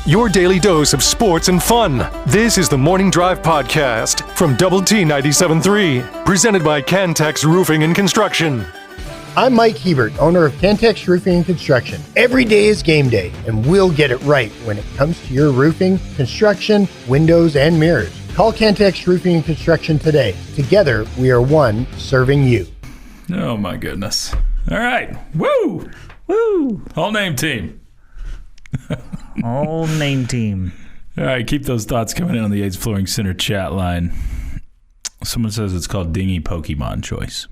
your daily dose of sports and fun. This is the Morning Drive Podcast from Double T 97.3, presented by Cantex Roofing and Construction. I'm Mike Hebert, owner of Cantex Roofing and Construction. Every day is game day, and we'll get it right when it comes to your roofing, construction, windows, and mirrors. Call Cantex Roofing and Construction today. Together, we are one serving you. Oh, my goodness. All right. Woo! Woo! Whole name team. Whole name team. All right, keep those thoughts coming in on the AIDS Flooring Center chat line. Someone says it's called Dingy Pokemon Choice.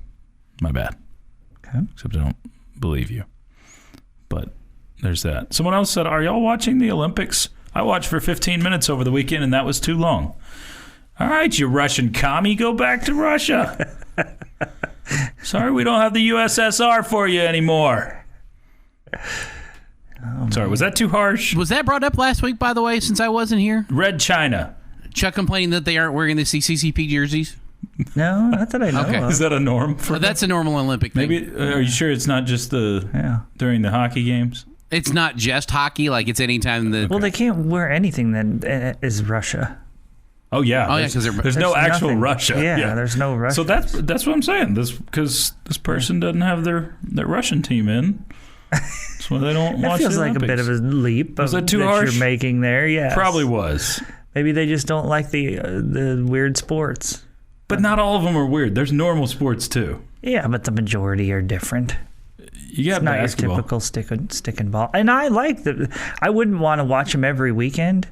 My bad. Okay. Except I don't believe you. But there's that. Someone else said, are y'all watching the Olympics? I watched for 15 minutes over the weekend, and that was too long. All right, you Russian commie, go back to Russia. Sorry we don't have the USSR for you anymore. Sorry, was that too harsh? Was that brought up last week, by the way, since I wasn't here? Red China. Chuck complaining that they aren't wearing the CCCP jerseys? No, not that I know Okay. of. Is that a norm for That's a normal Olympic thing. Maybe, are you sure it's not just during the hockey games? It's not just hockey, like it's any time that... Well, they can't wear anything that is Russia. Oh, yeah. Oh, yeah, because there's no actual nothing. Russia. Yeah, there's no Russia. So that's what I'm saying. Because this person doesn't have their Russian team in. That's why they don't That watch feels the like Olympics. a bit of a leap. Was that too harsh? You're making there, yes. Probably was. Maybe they just don't like the weird sports. But not all of them are weird. There's normal sports, too. Yeah, but the majority are different. You got It's not basketball. your typical stick and ball. And I like I wouldn't want to watch them every weekend,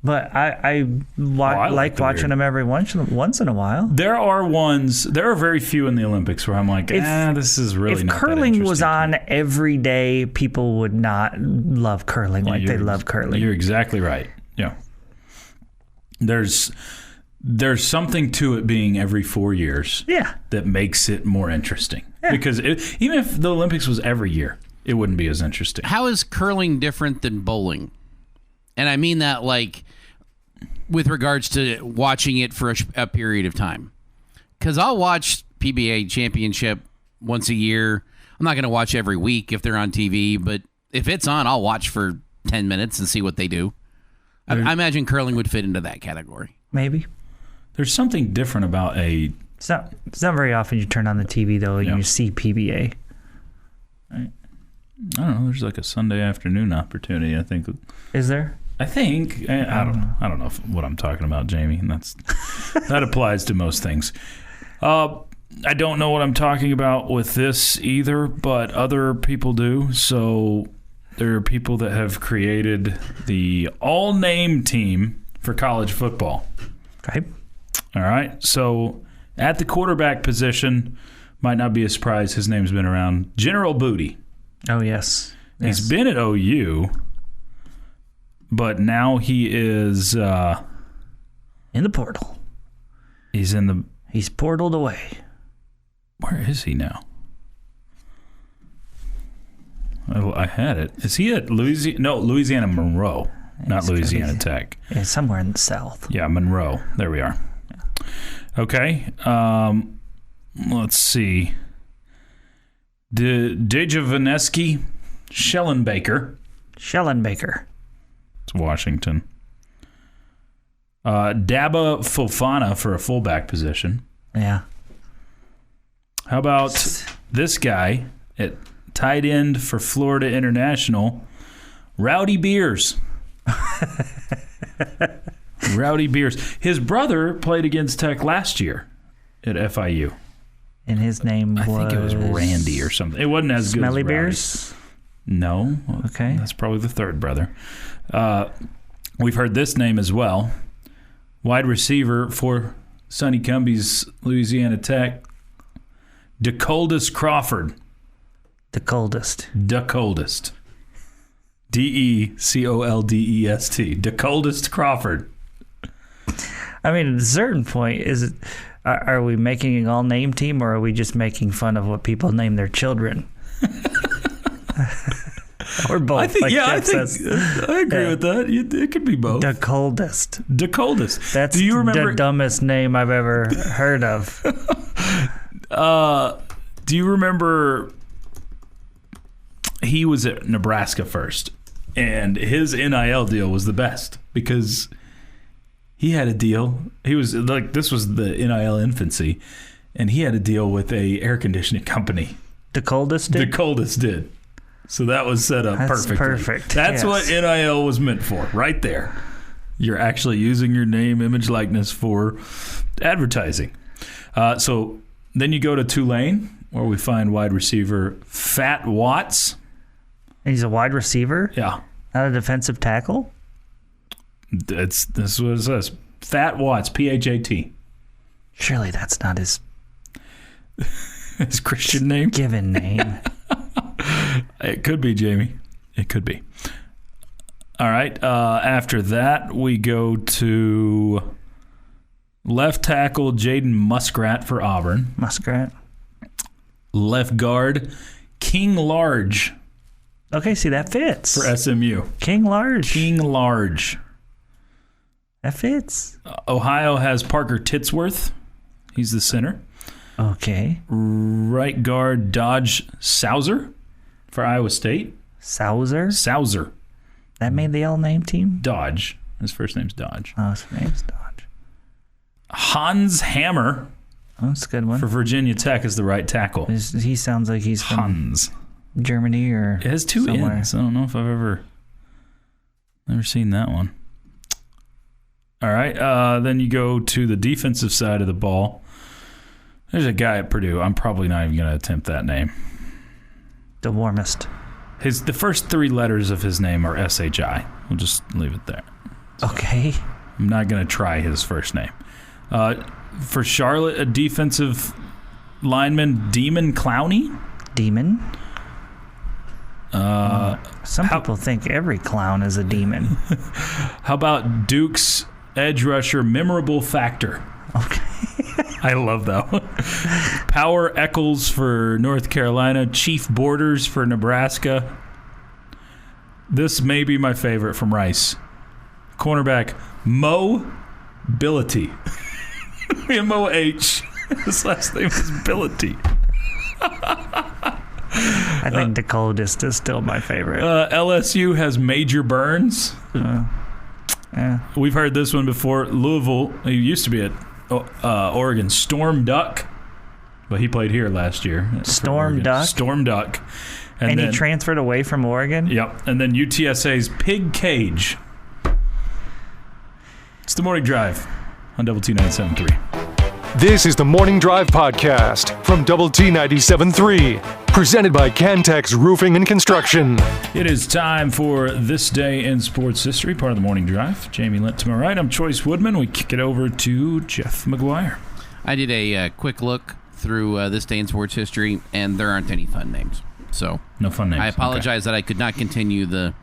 but I like watching them every once in a while. There are very few in the Olympics where I'm like, this is really not If that curling was interesting. on every day, people would not love curling like they love curling. You're exactly right. Yeah. There's something to it being every 4 years that makes it more interesting. Yeah. Because even if the Olympics was every year, it wouldn't be as interesting. How is curling different than bowling? And I mean that like with regards to watching it for a period of time. Because I'll watch PBA Championship once a year. I'm not going to watch every week if they're on TV, but if it's on, I'll watch for 10 minutes and see what they do. I imagine curling would fit into that category. Maybe. There's something different about It's not very often you turn on the TV, though, and you see PBA. I don't know. There's like a Sunday afternoon opportunity, I think. Is there? I think. I don't know what I'm talking about, Jamie. And that applies to most things. I don't know what I'm talking about with this either, but other people do. So there are people that have created the all-name team for college football. Okay. All right. So at the quarterback position, might not be a surprise. His name's been around. General Booty. Oh, yes. He's been at OU, but now he is in the portal. He's portaled away. Where is he now? I had it. Is he at Louisiana? No, Louisiana Monroe, not Louisiana Tech. Yeah, somewhere in the South. Yeah, Monroe. There we are. Okay. Let's see. Dejavaneski Schellenbaker. It's Washington. Daba Fofana for a fullback position. Yeah. How about this guy at tight end for Florida International, Rowdy Beers. Rowdy Beers. His brother played against Tech last year at FIU. And his name was... I think it was Randy or something. It wasn't as good as Smelly Rowdy. Beers? No. Okay. That's probably the third brother. We've heard this name as well. Wide receiver for Sonny Cumbie's Louisiana Tech, DeColdest Crawford. The coldest. DeColdest. DeColdest. DeColdest Crawford. I mean, at a certain point, are we making an all-name team, or are we just making fun of what people name their children? Or both. I agree with that. It could be both. DeColdest. DeColdest. That's Do you remember the dumbest name I've ever heard of. Do you remember he was at Nebraska first, And his NIL deal was the best because he had a deal. He was like, this was the NIL infancy, and he had a deal with a air conditioning company. The Coldest did? The Coldest did. So that was set up perfectly. Perfect. That's what NIL was meant for, right there. You're actually using your name, image, likeness for advertising. So then you go to Tulane, where we find wide receiver Fat Watts. He's a wide receiver? Yeah. Not a defensive tackle? This is what it says. Fat Watts, P-H-A-T. Surely that's not his Christian name? Given name. It could be, Jamie. It could be. All right. After that, we go to left tackle Jaden Muskrat for Auburn. Muskrat. Left guard King Large. Okay, see, that fits. For SMU. King Large. King Large. That fits. Ohio has Parker Titsworth. He's the center. Okay. Right guard Dodge Sauser for Iowa State. Sauser? That made the all-name team? Dodge. His first name's Dodge. Oh, his name's Dodge. Hans Hammer. Oh, that's a good one. For Virginia Tech is the right tackle. He sounds like he's from Hans. Germany or it has two somewhere. N's. I don't know if I've ever seen that one. All right. Then you go to the defensive side of the ball. There's a guy at Purdue. I'm probably not even going to attempt that name. The warmest. The first three letters of his name are S-H-I. We'll just leave it there. Okay. I'm not going to try his first name. For Charlotte, a defensive lineman, Demon Clowney. Demon? Some people think every clown is a demon. How about Duke's edge rusher, Memorable Factor? Okay. I love that one. Power Eccles for North Carolina. Chief Borders for Nebraska. This may be my favorite from Rice. Cornerback, Mobility. M-O-H. His last name is Ability. I think the Coldest is still my favorite. LSU has Major Burns. Yeah. We've heard this one before. Louisville, he used to be at Oregon, Storm Duck, but he played here last year. Storm Duck? Storm Duck. And then, he transferred away from Oregon? Yep. And then UTSA's Pig Cage. It's the Morning Drive on Double T 97.3. This is the Morning Drive podcast from Double T 97.3. Presented by Cantex Roofing and Construction. It is time for This Day in Sports History, part of the Morning Drive. Jamie Lent to my right. I'm Chois Woodman. We kick it over to Jeff McGuire. I did a quick look through This Day in Sports History, and there aren't any fun names. So no fun names. I apologize that I could not continue the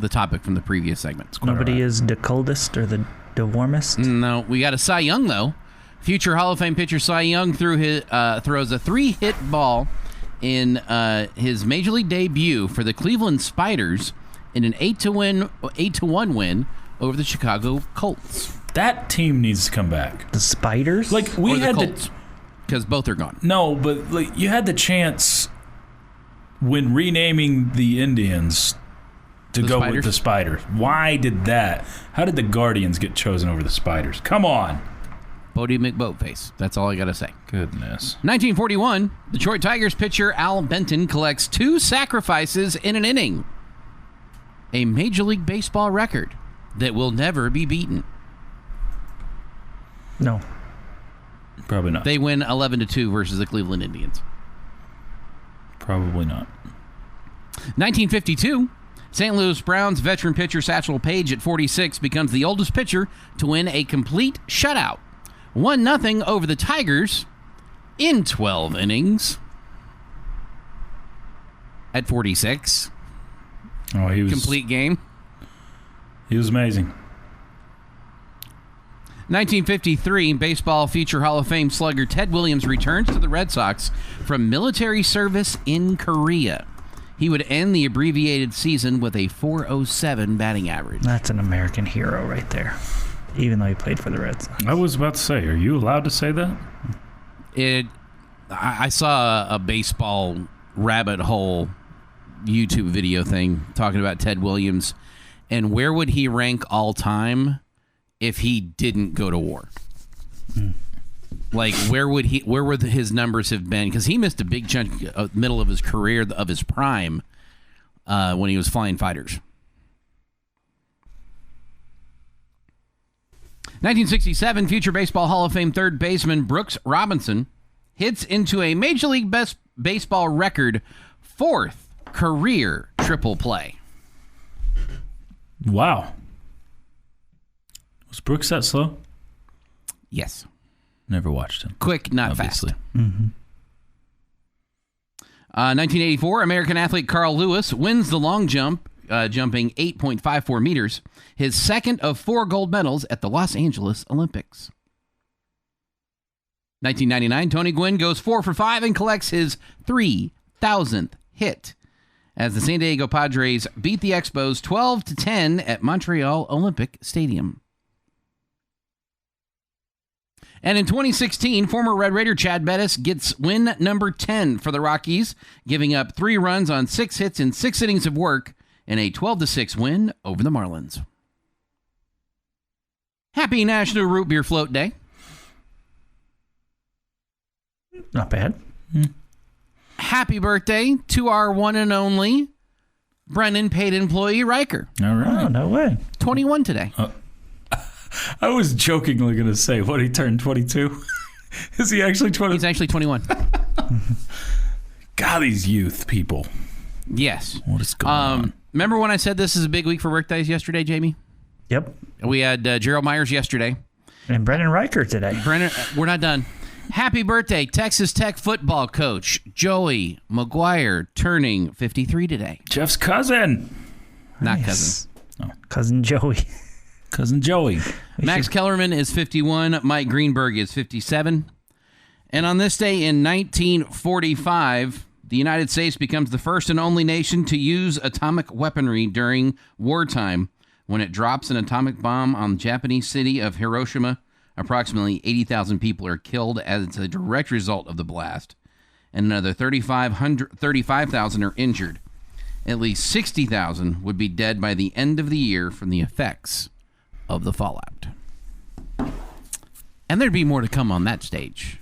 topic from the previous segment. Nobody is the coldest or the warmest? No, we got a Cy Young, though. Future Hall of Fame pitcher Cy Young throws a 3-hit ball in his major league debut for the Cleveland Spiders in an 8-1 win over the Chicago Colts. That team needs to come back. The Spiders? Like we or had the Colts, because both are gone. No, but like you had the chance when renaming the Indians to go with the Spiders. Why did that? How did the Guardians get chosen over the Spiders? Come on. Bodie McBoatface. That's all I got to say. Goodness. 1941, Detroit Tigers pitcher Al Benton collects 2 sacrifices in an inning. A Major League Baseball record that will never be beaten. No. Probably not. They win 11-2 versus the Cleveland Indians. Probably not. 1952, St. Louis Browns veteran pitcher Satchel Paige at 46 becomes the oldest pitcher to win a complete shutout. 1-0 over the Tigers in 12 innings at 46. Oh, he was complete game. He was amazing. 1953, baseball future Hall of Fame slugger Ted Williams returns to the Red Sox from military service in Korea. He would end the abbreviated season with a .407 batting average. That's an American hero right there, even though he played for the Red Sox. I was about to say, are you allowed to say that? I saw a baseball rabbit hole YouTube video thing talking about Ted Williams and where would he rank all time if he didn't go to war. Like, where would his numbers have been? Because he missed a big chunk middle of his career, of his prime, when he was flying fighters. 1967, future Baseball Hall of Fame third baseman Brooks Robinson hits into a Major League Baseball record 4th career triple play. Wow. Was Brooks that slow? Yes. Never watched him. Quick, not obviously. fast. 1984, American athlete Carl Lewis wins the long jump, jumping 8.54 meters, his second of 4 gold medals at the Los Angeles Olympics. 1999, Tony Gwynn goes 4 for 5 and collects his 3,000th hit as the San Diego Padres beat the Expos 12-10 at Montreal Olympic Stadium. And in 2016, former Red Raider Chad Bettis gets win number 10 for the Rockies, giving up 3 runs on 6 hits in 6 innings of work in a 12-6 win over the Marlins. Happy National Root Beer Float Day. Not bad. Happy birthday to our one and only Brennan paid employee Riker. All right. Oh, no way. 21 today. I was jokingly going to say, what, he turned 22? Is he actually 20? He's actually 21. God, these youth people. Yes. What is going on? Remember when I said this is a big week for birthdays yesterday, Jamie? Yep. We had Gerald Myers yesterday. And Brendan Riker today. Brennan, we're not done. Happy birthday, Texas Tech football coach Joey McGuire, turning 53 today. Jeff's cousin. Not Nice. cousin. Cousin Joey. Cousin Joey. Max Kellerman is 51. Mike Greenberg is 57. And on this day in 1945, the United States becomes the first and only nation to use atomic weaponry during wartime when it drops an atomic bomb on the Japanese city of Hiroshima. Approximately 80,000 people are killed as a direct result of the blast, and another 35,000 are injured. At least 60,000 would be dead by the end of the year from the effects of the fallout. And there'd be more to come on that stage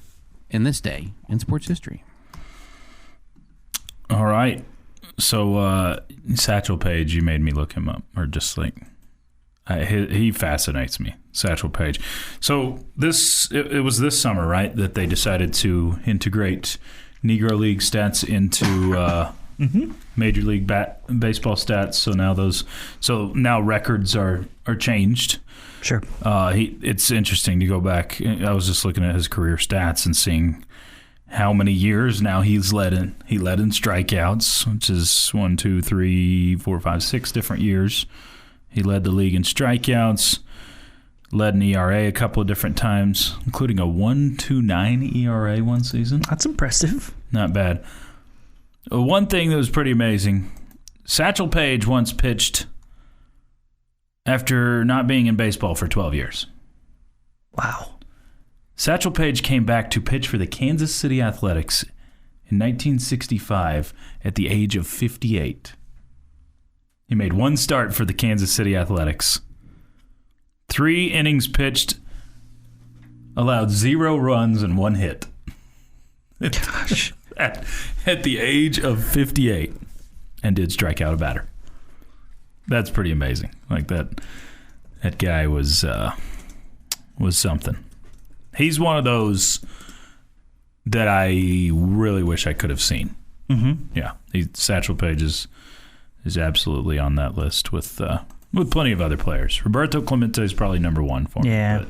in this day in sports history. All right. So, Satchel Paige, you made me look him up, or just like... he fascinates me, Satchel Paige. So it was this summer, right, that they decided to integrate Negro League stats into Major League Baseball stats. So now records are changed. Sure. It's interesting to go back. I was just looking at his career stats and seeing how many years now he led in strikeouts, which is 1, 2, 3, 4, 5, 6 different years. He led the league in strikeouts, led an ERA a couple of different times, including a 1.29 ERA one season. That's impressive. Not bad. One thing that was pretty amazing, Satchel Paige once pitched after not being in baseball for 12 years. Wow. Satchel Paige came back to pitch for the Kansas City Athletics in 1965 at the age of 58. He made 1 start for the Kansas City Athletics. 3 innings pitched, allowed 0 runs and 1 hit. Gosh. At the age of 58, and did strike out a batter. That's pretty amazing. Like that guy was something. He's one of those that I really wish I could have seen. Mm-hmm. Yeah, Satchel Paige is absolutely on that list with plenty of other players. Roberto Clemente is probably number 1 for me. Yeah,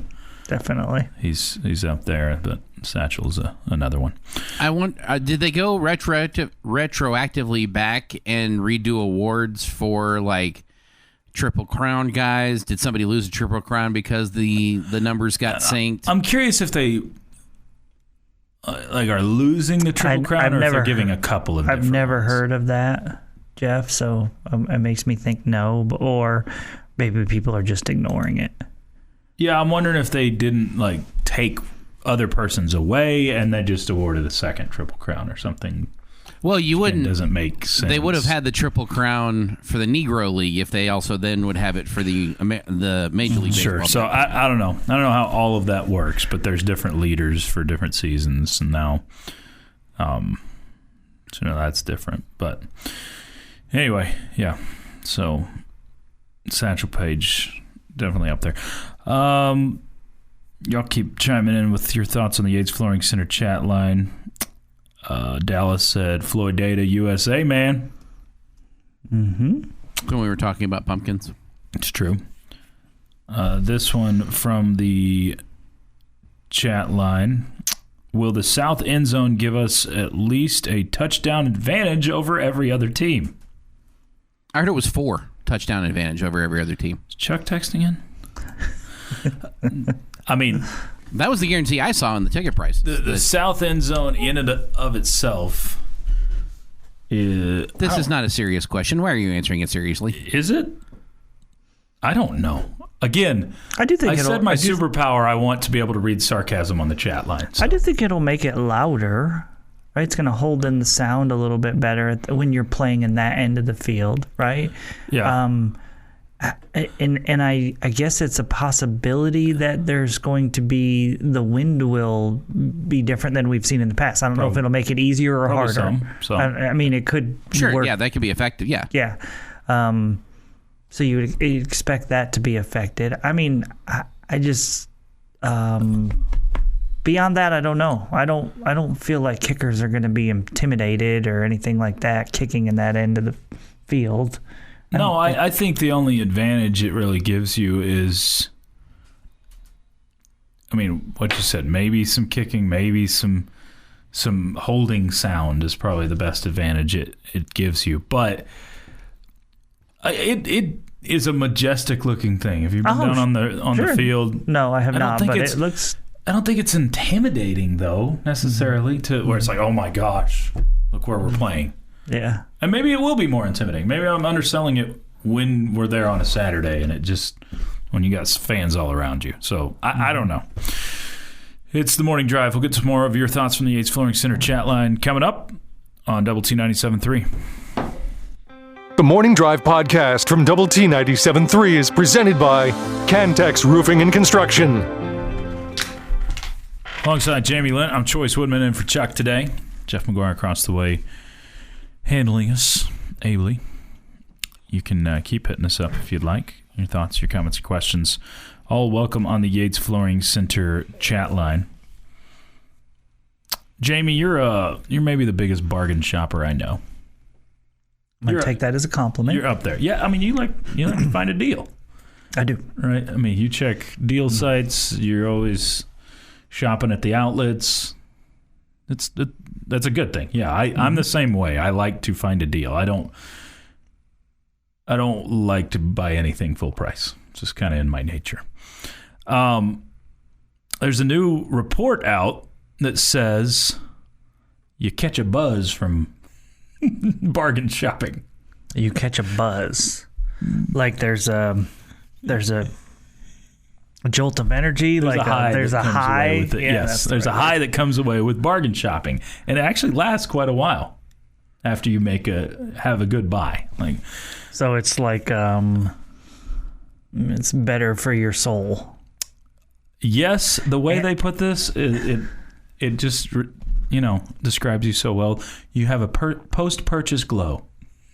definitely. He's up there, but Satchel's another one. I want. Did they go retroactively back and redo awards for like Triple Crown guys? Did somebody lose a Triple Crown because the numbers got synced? I'm curious if they are losing the Triple Crown, or if they're giving a couple of. I've never ones. heard of that, Jeff. So it makes me think no, or maybe people are just ignoring it. Yeah, I'm wondering if they didn't take other persons away and they just awarded a second Triple Crown or something. Well, you wouldn't. It doesn't make sense. They would have had the Triple Crown for the Negro League if they also then would have it for the Major League Sure. Baseball. So I don't know. I don't know how all of that works, but there's different leaders for different seasons, and now, so that's different. But anyway, yeah. So Satchel Paige definitely up there. Y'all keep chiming in with your thoughts on the Yates Flooring Center chat line. Dallas said, Floyd Data, USA, man. Mm-hmm. When we were talking about pumpkins. It's true. This one from the chat line. Will the South end zone give us at least a touchdown advantage over every other team? I heard it was 4 touchdown advantage over every other team. Is Chuck texting in? I mean, that was the guarantee I saw in the ticket prices. The South end zone in and of itself is... This is not a serious question. Why are you answering it seriously? Is it? I don't know. Again, I do think I said my superpower, I want to be able to read sarcasm on the chat line. So. I do think it'll make it louder, right? It's going to hold in the sound a little bit better when you're playing in that end of the field, right? Yeah. And I guess it's a possibility that there's going to be, the wind will be different than we've seen in the past. I don't know if it'll make it easier or harder. I mean, it could work. Yeah, that could be affected, yeah. Yeah. So you would expect that to be affected. I mean, I just beyond that, I don't know. I don't feel like kickers are going to be intimidated or anything like that, kicking in that end of the field. I think the only advantage it really gives you is, I mean, what you said, maybe some kicking, maybe some holding sound is probably the best advantage it gives you. But it is a majestic looking thing. Have you been down on the field? No, I have not. But it looks. I don't think it's intimidating though necessarily to where it's like, oh my gosh, look where we're playing. Yeah. And maybe it will be more intimidating. Maybe I'm underselling it when we're there on a Saturday and it just when you got fans all around you. So I don't know. It's the morning drive. We'll get some more of your thoughts from the Yates Flooring Center chat line coming up on Double T 97.3. The Morning Drive podcast from Double T 97.3 is presented by Cantex Roofing and Construction. Alongside Jamie Lent, I'm Chois Woodman in for Chuck today. Jeff McGuire across the way handling us ably. You can keep hitting us up if you'd like. Your thoughts, your comments, your questions, all welcome on the Yates Flooring Center chat line. Jamie, you're maybe the biggest bargain shopper I know. I'm gonna take that as a compliment. You're up there. Yeah, I mean, you like to find a deal. I do. Right? I mean, you check deal sites. You're always shopping at the outlets. That's a good thing. Yeah, I'm the same way. I like to find a deal. I don't like to buy anything full price. It's just kind of in my nature. There's a new report out that says you catch a buzz from bargain shopping. You catch a buzz. Like there's a jolt of energy, there's a high. Yes, there's a high that comes away with bargain shopping, and it actually lasts quite a while after you have a good buy. So it's like it's better for your soul. Yes, the way they put this, it just describes you so well. You have a post-purchase glow.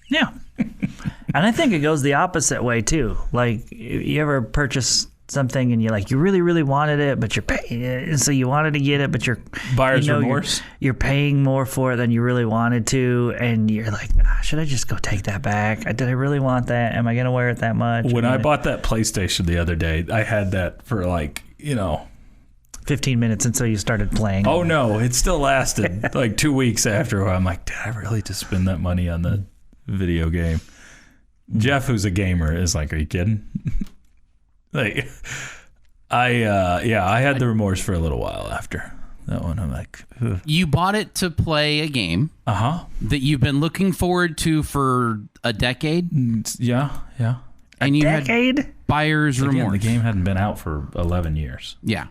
Yeah, and I think it goes the opposite way too. Like you ever purchase something and you really, really wanted it, but you're paying, so you wanted to get it, but you're buyer's remorse. You're paying more for it than you really wanted to, and you're like, should I just go take that back? Did I really want that? Am I going to wear it that much? When I bought that PlayStation the other day, I had that for 15 minutes until you started playing. Oh no, it still lasted 2 weeks after. Where I'm like, did I really just spend that money on the video game? Jeff, who's a gamer, is like, are you kidding? I had the remorse for a little while after that one. I'm like, ugh. You bought it to play a game that you've been looking forward to for a decade? Yeah. And a decade? Buyer's remorse. The game hadn't been out for 11 years. Yeah.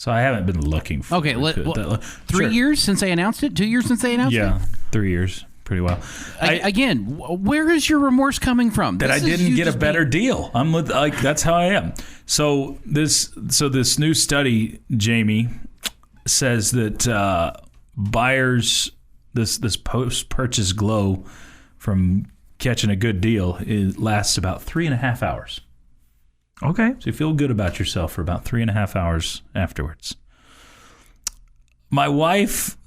So I haven't been looking for Okay, it. 3 Sure. years since they announced it? 2 years since they announced it? Yeah, 3 years. Pretty well. Again, where is your remorse coming from? That This I is didn't you get a just better deal. I'm like that's how I am. So this new study, Jamie, says that buyers this post-purchase glow from catching a good deal lasts about 3.5 hours. Okay. So you feel good about yourself for about 3.5 hours afterwards. My wife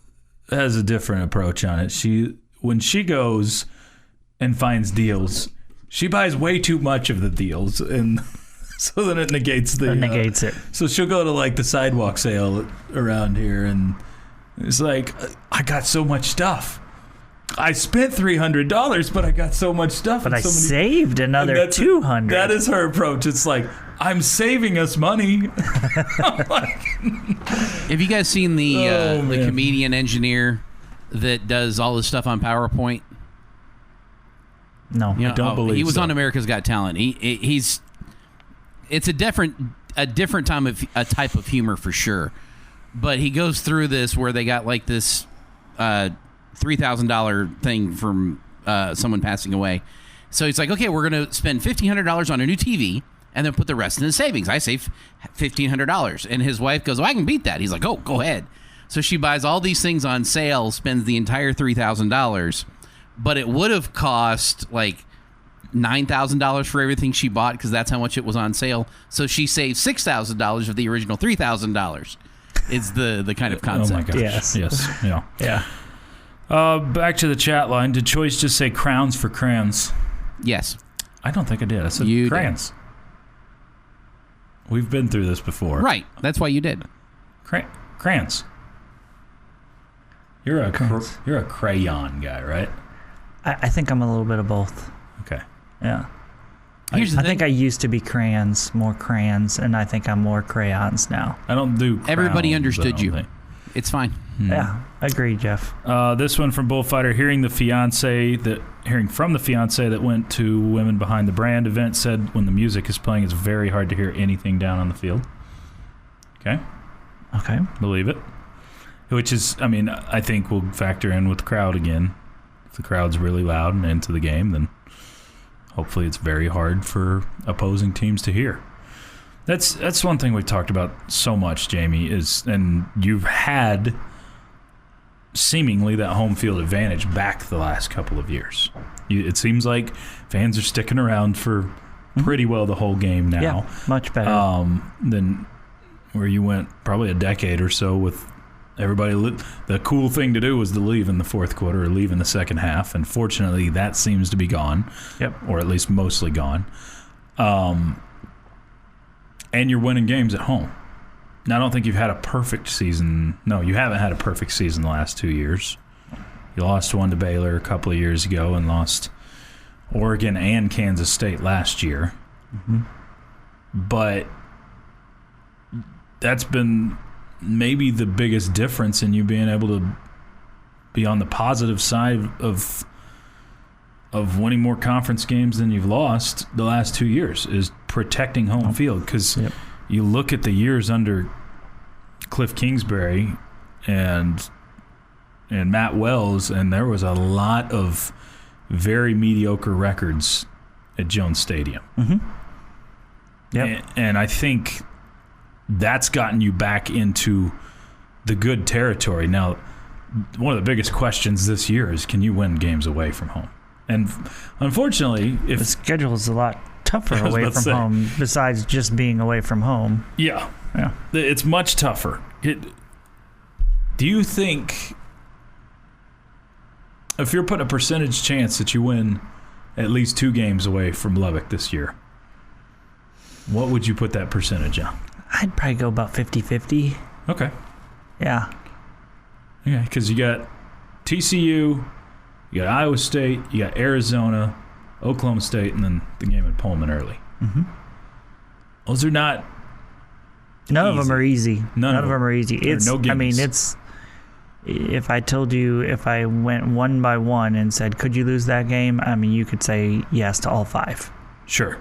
has a different approach on it. When she goes and finds deals, she buys way too much of the deals, and so then it negates it. So she'll go to like the sidewalk sale around here, and it's like, I got so much stuff. I spent $300, but I got so much stuff. But I saved another $200. That is her approach. It's like, I'm saving us money. Have you guys seen the man. comedian engineer that does all this stuff on PowerPoint? No. You know, don't believe he was so. on America's Got Talent. It's a different type of humor for sure. But he goes through this where they got like this $3,000 thing from someone passing away. So he's like, okay, we're going to spend $1,500 on a new TV and then put the rest in the savings. I save $1,500. And his wife goes, oh, I can beat that. He's like, oh, go ahead. So she buys all these things on sale, spends the entire $3,000, but it would have cost like $9,000 for everything she bought because that's how much it was on sale. So she saved $6,000 of the original $3,000. Is the kind of concept. Oh my gosh. Yes. Yeah. Yeah. Back to the chat line. Did Choice just say crowns for crayons? Yes. I don't think I did. I said You crayons. We've been through this before. Right. That's why you did. Crayons. You're a crayon guy, right? I think I'm a little bit of both. Okay. Yeah. Here's the I thing. think I used to be more crayons, and I think I'm more crayons now. I don't do crowns, Everybody I understood don't you. think. It's fine. Yeah, agree, Jeff. This one from Bullfighter, hearing from the fiance that went to Women Behind the Brand event, said when the music is playing, it's very hard to hear anything down on the field. Okay. Believe it. Which is, I mean, I think will factor in with the crowd again. If the crowd's really loud and into the game, then hopefully it's very hard for opposing teams to hear. That's one thing we've talked about so much, Jamie, and you've had seemingly that home field advantage back the last couple of years. It seems like fans are sticking around for pretty well the whole game now. Yeah, much better. Than where you went probably a decade or so with everybody. The cool thing to do was to leave in the fourth quarter or leave in the second half, and fortunately that seems to be gone. Yep. Or at least mostly gone. And you're winning games at home. Now, I don't think you've had a perfect season. No, you haven't had a perfect season the last 2 years. You lost one to Baylor a couple of years ago and lost Oregon and Kansas State last year. Mm-hmm. But that's been maybe the biggest difference in you being able to be on the positive side of winning more conference games than you've lost the last 2 years is protecting home field. Because you look at the years under Cliff Kingsbury and Matt Wells, and there was a lot of very mediocre records at Jones Stadium. Mm-hmm. Yep. And I think that's gotten you back into the good territory. Now, one of the biggest questions this year is, can you win games away from home? And unfortunately, if the schedule is a lot tougher away from home, besides just being away from home. Yeah. Yeah. It's much tougher. Do you think, if you're putting a percentage chance that you win at least 2 games away from Lubbock this year, what would you put that percentage on? I'd probably go about 50-50. Okay. Yeah. Okay, because you got TCU, you got Iowa State, you got Arizona, Oklahoma State, and then the game at Pullman early. Mm-hmm. Those are not None of them are easy. None of them are easy. It's no I mean, gimmicks. it's. If I told you, if I went one by one and said, could you lose that game? I mean, you could say yes to all 5. Sure.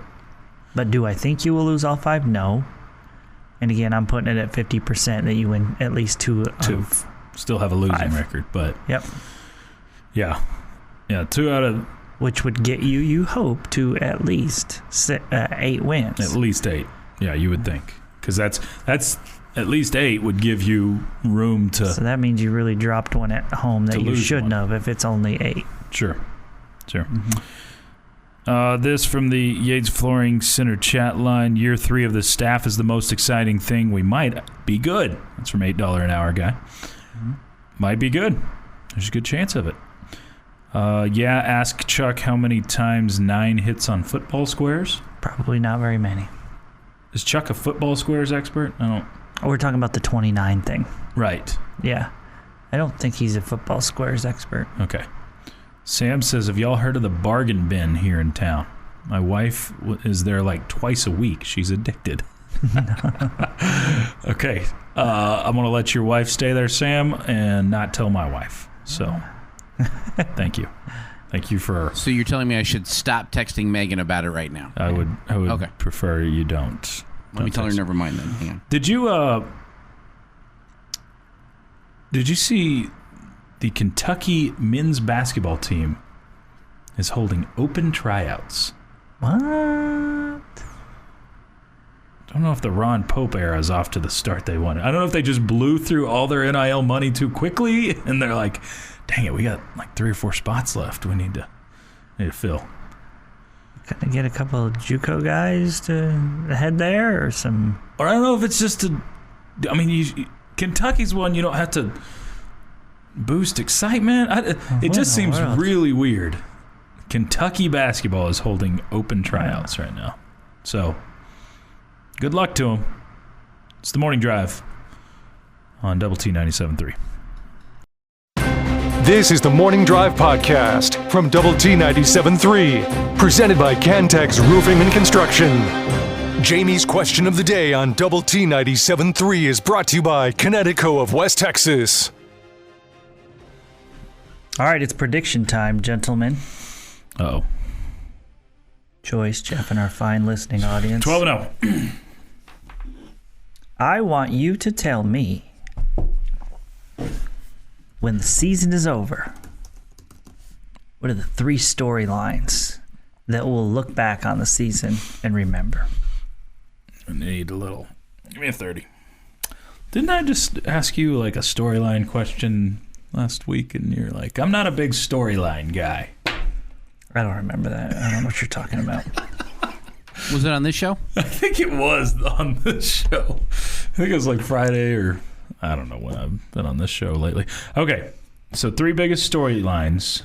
But do I think you will lose all 5? No. And again, I'm putting it at 50% that you win at least two. Still have a losing 5. record, but Yep. yeah, 2 out of Which would get you hope, to at least 8 wins. at least 8. Yeah, you would think, because that's at least 8 would give you room to. So that means you really dropped one at home that you lose shouldn't one. have if it's only 8. Sure. This from the Yates Flooring Center chat line. Year 3 of the staff is the most exciting thing. We might be good. That's from $8 an hour guy. Might be good. There's a good chance of it. Ask Chuck how many times 9 hits on football squares. Probably not very many. Is Chuck a football squares expert? I don't. We're talking about the 29 thing. Right. Yeah. I don't think he's a football squares expert. Okay. Sam says, have y'all heard of the bargain bin here in town? My wife is there like twice a week. She's addicted. Okay. I'm going to let your wife stay there, Sam, and not tell my wife. So, thank you. Thank you for... So you're telling me I should stop texting Megan about it right now? I would Okay. prefer you don't. Let me tell her never mind then. Hang on. Did you see the Kentucky men's basketball team is holding open tryouts? What? I don't know if the Ron Pope era is off to the start they wanted. I don't know if they just blew through all their NIL money too quickly, and they're like, dang it, we got like 3 or 4 spots left we need to fill. Gonna get a couple of JUCO guys to head there, or some... Or I don't know if it's just Kentucky's one, you don't have to boost excitement. It just seems really weird. Kentucky basketball is holding open tryouts right now. So, good luck to them. It's the Morning Drive on Double T 97.3. This is the Morning Drive podcast from Double T 97.3, presented by Cantex Roofing and Construction. Jamie's question of the day on Double T 97.3 is brought to you by Connecticut of West Texas. All right, it's prediction time, gentlemen. Uh-oh. Choice, Jeff, and our fine listening audience. 12-0. I want you to tell me, when the season is over, what are the 3 storylines that we'll look back on the season and remember? I need a little. Give me a 30. Didn't I just ask you like a storyline question last week, and you're like, I'm not a big storyline guy? I don't remember that. I don't know what you're talking about. Was it on this show? I think it was on this show. I think it was like Friday, or I don't know when I've been on this show lately. Okay, so 3 biggest storylines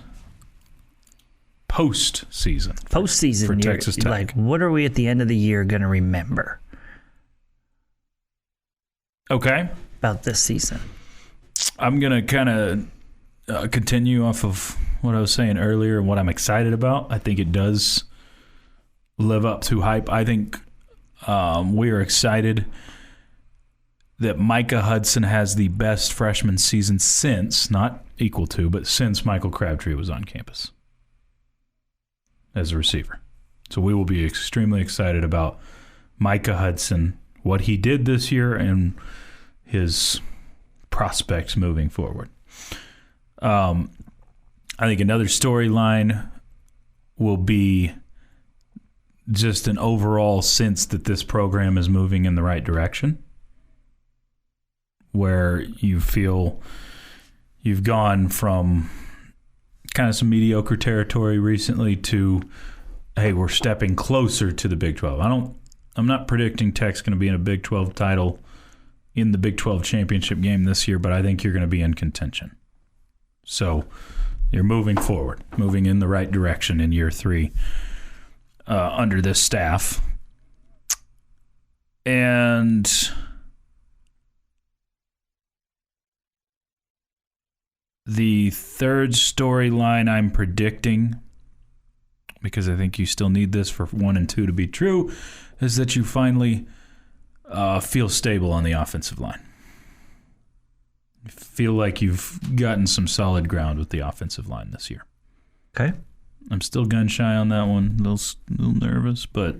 post-season. Postseason, for Texas Tech. Like, what are we at the end of the year going to remember Okay. about this season? I'm going to kind of continue off of what I was saying earlier and what I'm excited about. I think it does live up to hype. I think we are excited that Micah Hudson has the best freshman season since, not equal to, but since Michael Crabtree was on campus as a receiver. So we will be extremely excited about Micah Hudson, what he did this year, and his prospects moving forward. I think another storyline will be just an overall sense that this program is moving in the right direction, where you feel you've gone from kind of some mediocre territory recently to, hey, we're stepping closer to the Big 12. I'm not predicting Tech's going to be in a Big 12 title in the Big 12 championship game this year, but I think you're going to be in contention. So you're moving forward, moving in the right direction in year 3 under this staff. And the third storyline I'm predicting, because I think you still need this for 1 and 2 to be true, is that you finally feel stable on the offensive line. You feel like you've gotten some solid ground with the offensive line this year. Okay. I'm still gun shy on that one, a little nervous, but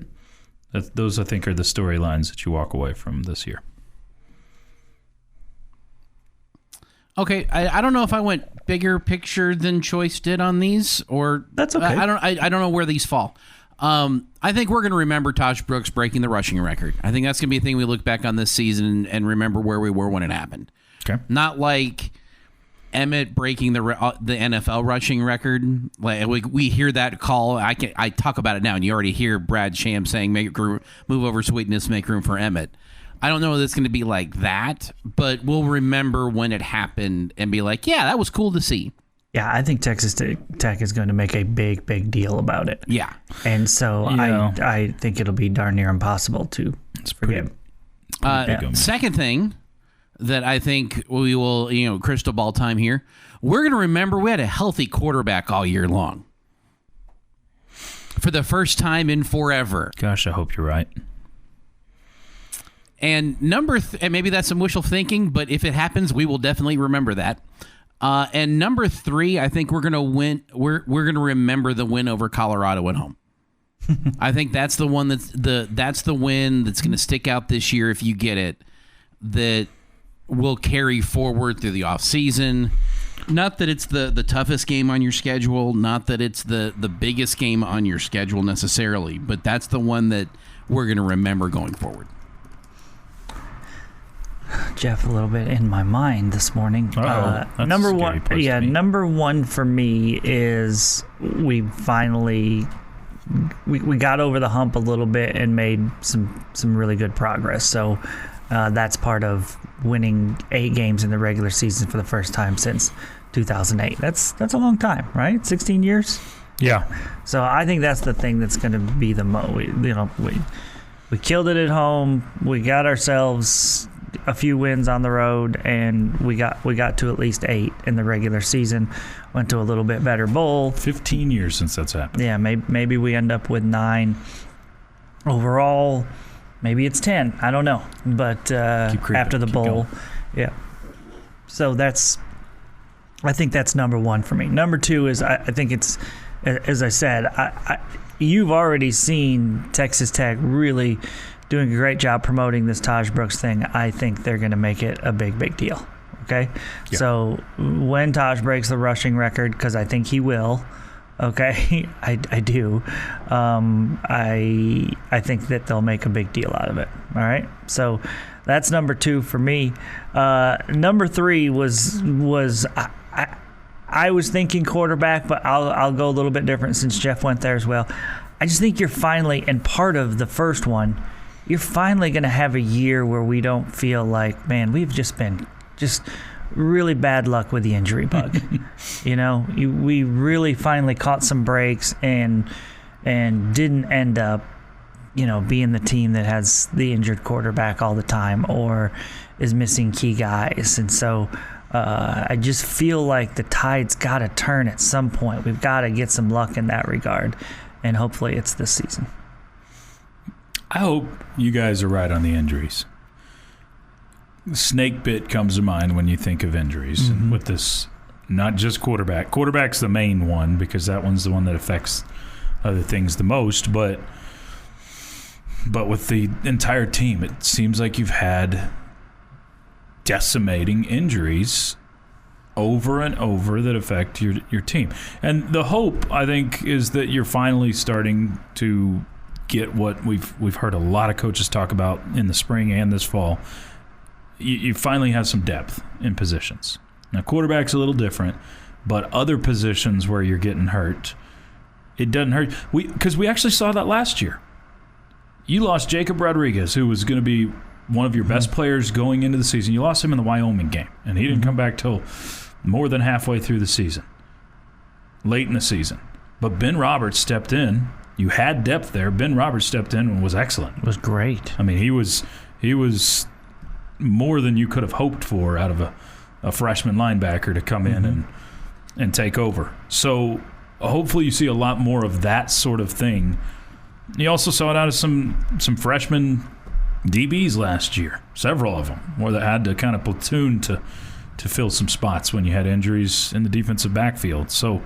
Those, I think, are the storylines that you walk away from this year. Okay, I don't know if I went bigger picture than Choice did on these, or That's okay. I don't know where these fall. I think we're going to remember Taj Brooks breaking the rushing record. I think that's going to be a thing we look back on this season and remember where we were when it happened. Okay. Not like Emmett breaking the NFL rushing record. Like we hear that call. I talk about it now, and you already hear Brad Sham saying, "Make room, move over, Sweetness, make room for Emmett." I don't know if it's going to be like that, but we'll remember when it happened and be like, "Yeah, that was cool to see." Yeah, I think Texas Tech is going to make a big deal about it. Yeah, and so Yeah. I think it'll be darn near impossible to forget. Second thing that I think we will, crystal ball time here, we're going to remember we had a healthy quarterback all year long. For the first time in forever. Gosh, I hope you're right. And and maybe that's some wishful thinking, but if it happens, we will definitely remember that. And number 3, I think we're going to win. We're going to remember the win over Colorado at home. I think that's the one that's the win that's going to stick out this year if you get it. That will carry forward through the offseason. Not that it's the toughest game on your schedule, not that it's the biggest game on your schedule necessarily, but that's the one that we're going to remember going forward. Jeff, a little bit in my mind this morning. That's Number a scary one, place to be. number one for me is we finally we got over the hump a little bit and made some really good progress. So that's part of winning 8 games in the regular season for the first time since 2008. That's a long time, right? 16 years. Yeah. So I think that's the thing that's going to be the we killed it at home. We got ourselves a few wins on the road, and we got to at least 8 in the regular season. Went to a little bit better bowl. 15 years since that's happened. Yeah, maybe we end up with 9 overall. Maybe it's 10. I don't know. But after the bowl, going. yeah. So I think that's number 1 for me. Number 2 is I think it's, as I said, you've already seen Texas Tech really doing a great job promoting this Taj Brooks thing. I think they're going to make it a big deal. Okay? Yeah. So when Taj breaks the rushing record, because I think he will, okay? I do. I think that they'll make a big deal out of it. All right? So that's number 2 for me. Number 3 was I was thinking quarterback, but I'll go a little bit different since Jeff went there as well. I just think you're finally, and part of the first one, you're finally going to have a year where we don't feel like, man, we've just been really bad luck with the injury bug. We really finally caught some breaks and didn't end up, being the team that has the injured quarterback all the time or is missing key guys. And so I just feel like the tide's got to turn at some point. We've got to get some luck in that regard, and hopefully it's this season. I hope you guys are right on the injuries. Snake bit comes to mind when you think of injuries. Mm-hmm. With this, not just quarterback. Quarterback's the main one because that one's the one that affects other things the most. But with the entire team, it seems like you've had decimating injuries over and over that affect your team. And the hope, I think, is that you're finally starting to get what we've heard a lot of coaches talk about in the spring and this fall. You finally have some depth in positions. Now, quarterback's a little different, but other positions where you're getting hurt, it doesn't hurt. Because we actually saw that last year. You lost Jacob Rodriguez, who was going to be one of your best players going into the season. You lost him in the Wyoming game, and he didn't come back till more than halfway through the season, late in the season. But Ben Roberts stepped in. You had depth there. Ben Roberts stepped in and was excellent. It was great. I mean, he was more than you could have hoped for out of a freshman linebacker to come in and take over. So hopefully you see a lot more of that sort of thing. You also saw it out of some freshman DBs last year, several of them, where they had to kind of platoon to fill some spots when you had injuries in the defensive backfield. So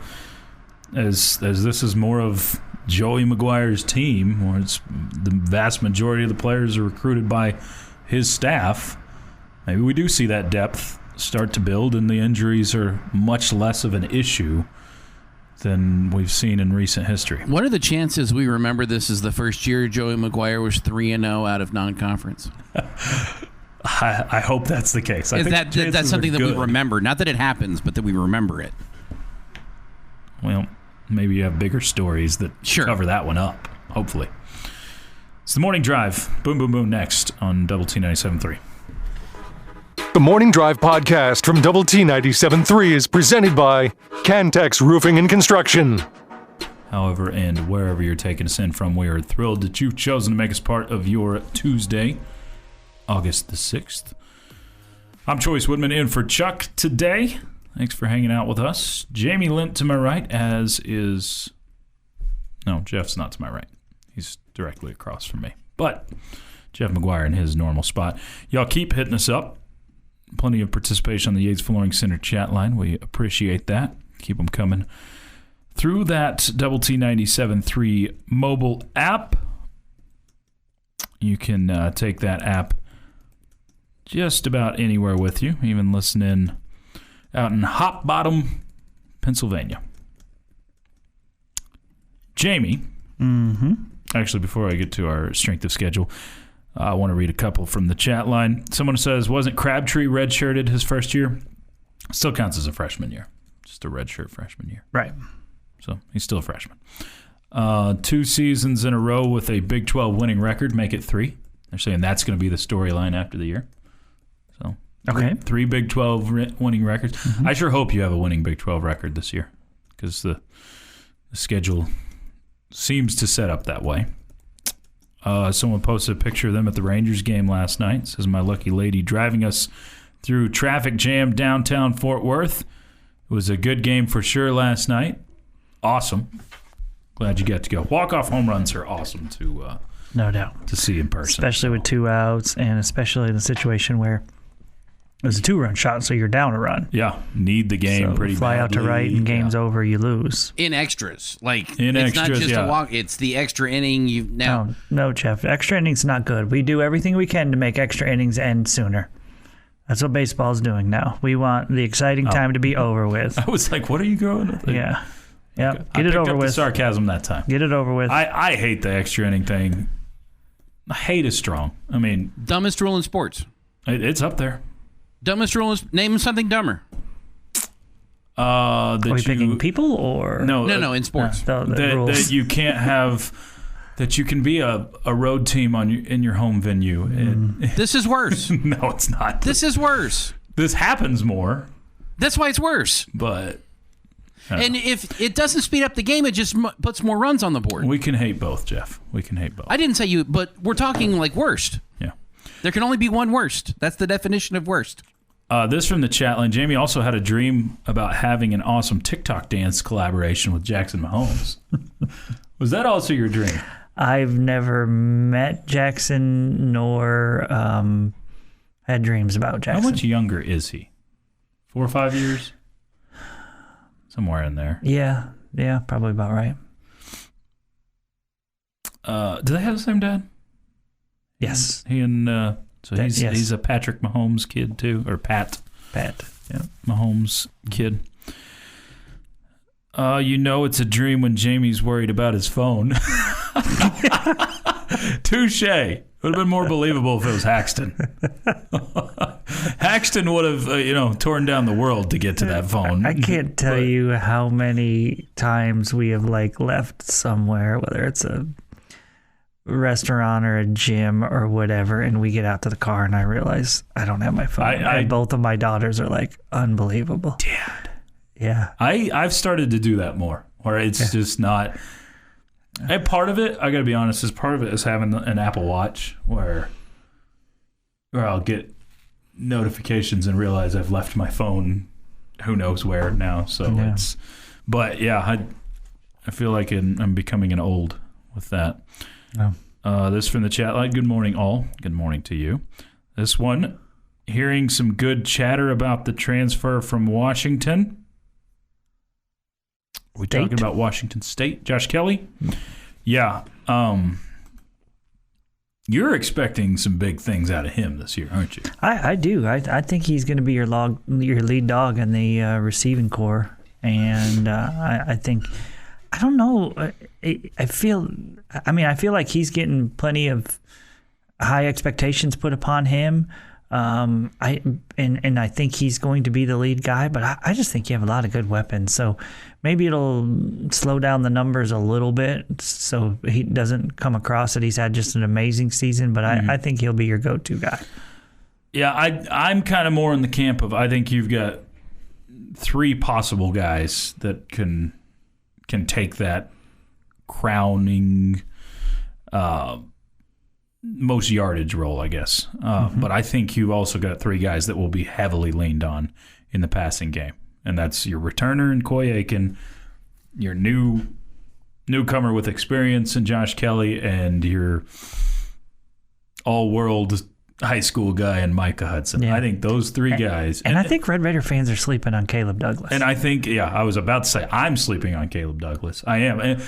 as this is more of Joey Maguire's team, where it's the vast majority of the players are recruited by his staff, maybe we do see that depth start to build and the injuries are much less of an issue than we've seen in recent history. What are the chances we remember this as the first year Joey Maguire was 3-0 out of non-conference? I hope that's the case. That's something that we remember. Not that it happens, but that we remember it. Well, maybe you have bigger stories that cover that one up, hopefully. It's the Morning Drive. Boom, boom, boom next on Double T 97.3. The Morning Drive podcast from Double T 97.3 is presented by Cantex Roofing and Construction. However and wherever you're taking us in from, we are thrilled that you've chosen to make us part of your Tuesday, August the 6th. I'm Chois Woodman in for Chuck today. Thanks for hanging out with us. Jamie Lent to my right, as is... No, Jeff's not to my right. He's directly across from me. But Jeff McGuire in his normal spot. Y'all keep hitting us up. Plenty of participation on the Yates Flooring Center chat line. We appreciate that. Keep them coming through that Double T 97.3 mobile app. You can take that app just about anywhere with you, even listen in out in Hop Bottom, Pennsylvania. Jamie, actually, before I get to our strength of schedule, I want to read a couple from the chat line. Someone says, wasn't Crabtree redshirted his first year? Still counts as a freshman year. Just a redshirt freshman year. Right. So he's still a freshman. 2 seasons in a row with a Big 12 winning record make it 3. They're saying that's going to be the storyline after the year. So okay, 3 Big 12 winning records. Mm-hmm. I sure hope you have a winning Big 12 record this year because the schedule seems to set up that way. Someone posted a picture of them at the Rangers game last night. It says, my lucky lady driving us through traffic jam downtown Fort Worth. It was a good game for sure last night. Awesome. Glad you got to go. Walk-off home runs are awesome to no doubt to see in person. Especially with 2 outs and especially in a situation where it was a 2-run shot, so you're down a run. Yeah, need the game so pretty fly badly. out to right and game's over, you lose. In extras. It's extras, not just yeah. a walk, it's the extra inning. No, Jeff. Extra innings not good. We do everything we can to make extra innings end sooner. That's what baseball's doing now. We want the exciting time to be over with. I was like, what are you going with? Yeah. Yep. Okay. Get it over with. The sarcasm that time. Get it over with. I hate the extra inning thing. Hate is strong. I mean, dumbest rule in sports. It's up there. Dumbest rule is name something dumber. Are we picking people or no? In sports. That you can't have. That you can be a road team in your home venue. This is worse. No, it's not. This is worse. This happens more. That's why it's worse. But and if it doesn't speed up the game, it just puts more runs on the board. We can hate both, Jeff. We can hate both. I didn't say you, but we're talking like worst. Yeah. There can only be one worst. That's the definition of worst. This from the chat line. Jamie also had a dream about having an awesome TikTok dance collaboration with Jackson Mahomes. Was that also your dream? I've never met Jackson nor had dreams about Jackson. How much younger is he? 4 or 5 years? Somewhere in there. Yeah, probably about right. Do they have the same dad? Yes. He and Yes. He's a Patrick Mahomes kid too, or Pat. Yeah, Mahomes kid. It's a dream when Jamie's worried about his phone. Touche. Would have been more believable if it was Haxton. Haxton would have, torn down the world to get to that phone. I can't tell you how many times we have left somewhere, whether it's a restaurant or a gym or whatever, and we get out to the car and I realize I don't have my phone. And both of my daughters are like, unbelievable. Dad. Yeah. I've started to do that more, where it's just not. And part of it, I got to be honest, part of it is having an Apple Watch where I'll get notifications and realize I've left my phone who knows where now. So I feel like I'm becoming an old with that. Oh. This from the chat line. Good morning, all. Good morning to you. This one, hearing some good chatter about the transfer from Washington. we talking about Washington State? Josh Kelly? Yeah. You're expecting some big things out of him this year, aren't you? I do. I think he's going to be your lead dog in the receiving core, and I think, I don't know. I feel like he's getting plenty of high expectations put upon him. I think he's going to be the lead guy, but I just think you have a lot of good weapons. So maybe it'll slow down the numbers a little bit so he doesn't come across that he's had just an amazing season, but I think he'll be your go-to guy. Yeah, I'm kind of more in the camp of, I think you've got 3 possible guys that can take that crowning most yardage role, I guess. But I think you've also got 3 guys that will be heavily leaned on in the passing game. And that's your returner in Coy Aiken, your newcomer with experience in Josh Kelly, and your all-world high school guy in Micah Hudson. Yeah. I think those 3 guys. And I think Red Raider fans are sleeping on Caleb Douglas. And I think, I was about to say, I'm sleeping on Caleb Douglas. I am. And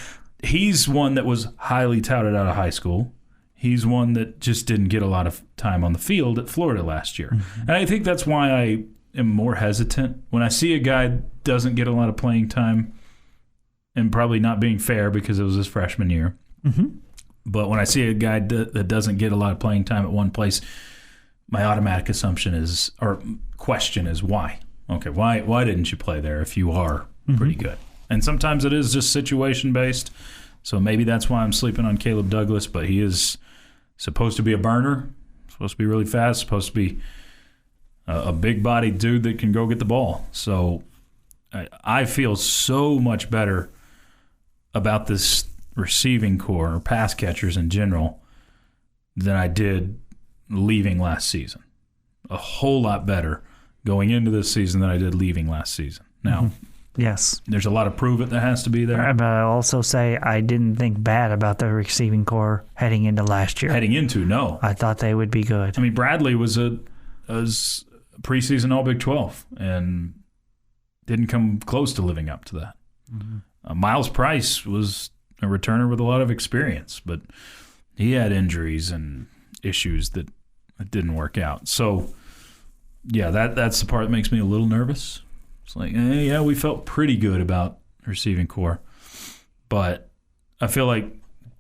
he's one that was highly touted out of high school. He's one that just didn't get a lot of time on the field at Florida last year. And I think that's why I am more hesitant. When I see a guy doesn't get a lot of playing time, and probably not being fair because it was his freshman year, but when I see a guy that doesn't get a lot of playing time at one place, my automatic assumption is, or question is, why? Okay, why didn't you play there if you are pretty good? And sometimes it is just situation-based, so maybe that's why I'm sleeping on Caleb Douglas, but he is supposed to be a burner, supposed to be really fast, supposed to be a big-bodied dude that can go get the ball. So I feel so much better about this receiving core, or pass catchers in general, than I did leaving last season. A whole lot better going into this season than I did leaving last season. Now, yes, there's a lot of prove it that has to be there. But I'll also say I didn't think bad about the receiving core heading into last year. No. I thought they would be good. I mean, Bradley was a preseason All-Big 12 and didn't come close to living up to that. Miles Price was a returner with a lot of experience, but he had injuries and issues that didn't work out. So, yeah, that's the part that makes me a little nervous. It's like, we felt pretty good about receiving core, but I feel like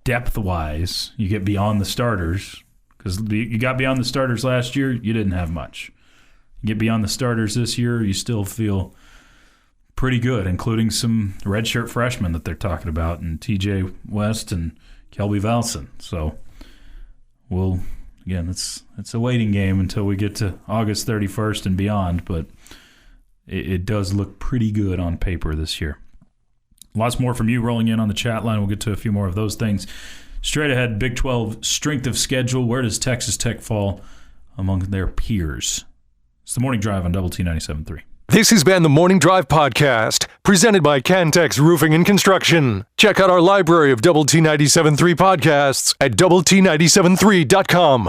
depth-wise, you get beyond the starters, because you got beyond the starters last year, you didn't have much. You get beyond the starters this year, you still feel pretty good, including some redshirt freshmen that they're talking about, and TJ West and Kelby Valson. So, it's a waiting game until we get to August 31st and beyond, but it does look pretty good on paper this year. Lots more from you rolling in on the chat line. We'll get to a few more of those things. Straight ahead, Big 12 strength of schedule. Where does Texas Tech fall among their peers? It's the Morning Drive on Double T 97.3. This has been the Morning Drive Podcast, presented by Cantex Roofing and Construction. Check out our library of Double T 97.3 podcasts at doublet97.3.com.